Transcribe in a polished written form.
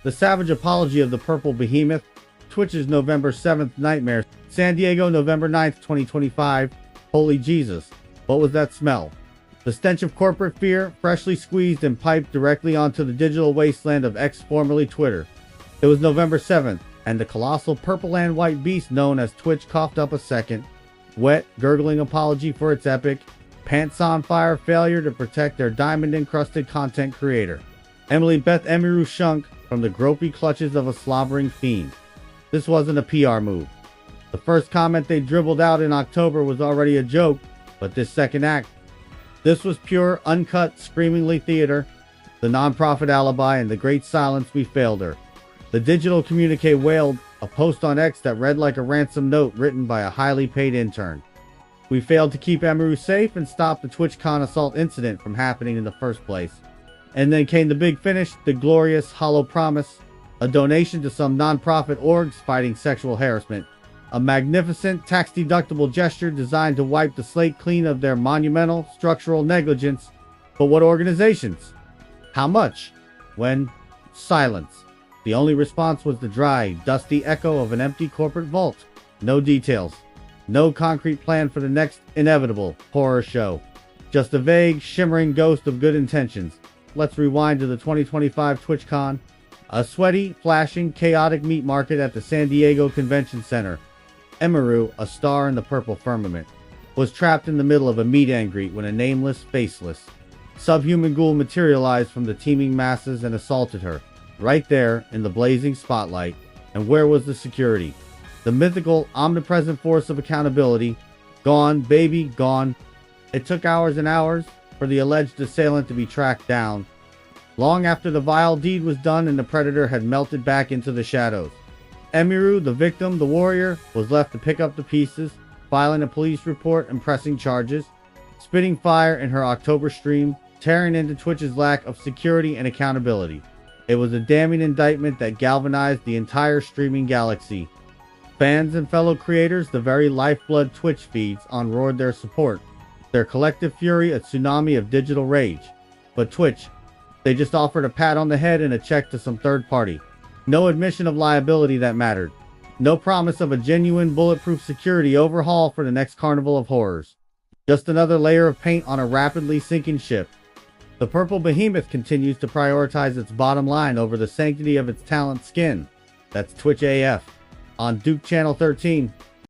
The savage apology of the purple behemoth. Twitch's November 7th nightmare. San Diego, November 9th, 2025. Holy Jesus, what was that smell? The stench of corporate fear, freshly squeezed and piped directly onto the digital wasteland of X, formerly Twitter. It was November 7th, and the colossal purple and white beast known as Twitch coughed up a second, wet, gurgling apology for its epic, pants-on-fire failure to protect their diamond-encrusted content creator. Emily Beth Emiru shunk from the gropey clutches of a slobbering fiend. This wasn't a PR move. The first comment they dribbled out in October was already a joke, but this second act, this was pure, uncut, screamingly theater, the non-profit alibi, and the great silence we failed her. The digital communique wailed, a post on X that read like a ransom note written by a highly paid intern. We failed to keep Emiru safe and stop the TwitchCon assault incident from happening in the first place. And then came the big finish, the glorious hollow promise, a donation to some non-profit orgs fighting sexual harassment. A magnificent, tax-deductible gesture designed to wipe the slate clean of their monumental, structural negligence. But what organizations? How much? When? Silence. The only response was the dry, dusty echo of an empty corporate vault. No details. No concrete plan for the next inevitable horror show. Just a vague, shimmering ghost of good intentions. Let's rewind to the 2025 TwitchCon. A sweaty, flashing, chaotic meat market at the San Diego Convention Center. Emiru, a star in the purple firmament, was trapped in the middle of a meet and greet when a nameless, faceless, subhuman ghoul materialized from the teeming masses and assaulted her, right there in the blazing spotlight. And where was the security? The mythical, omnipresent force of accountability. Gone, baby, gone. It took hours and hours for the alleged assailant to be tracked down, long after the vile deed was done and the predator had melted back into the shadows. Emiru, the victim, the warrior, was left to pick up the pieces, filing a police report and pressing charges, spitting fire in her October stream, tearing into Twitch's lack of security and accountability. It was a damning indictment that galvanized the entire streaming galaxy. Fans and fellow creators, the very lifeblood Twitch feeds, unroared their support, their collective fury a tsunami of digital rage. But Twitch, they just offered a pat on the head and a check to some third party. No admission of liability that mattered. No promise of a genuine bulletproof security overhaul for the next carnival of horrors. Just another layer of paint on a rapidly sinking ship. The purple behemoth continues to prioritize its bottom line over the sanctity of its talent skin. That's Twitch AF. On Duke Channel 13.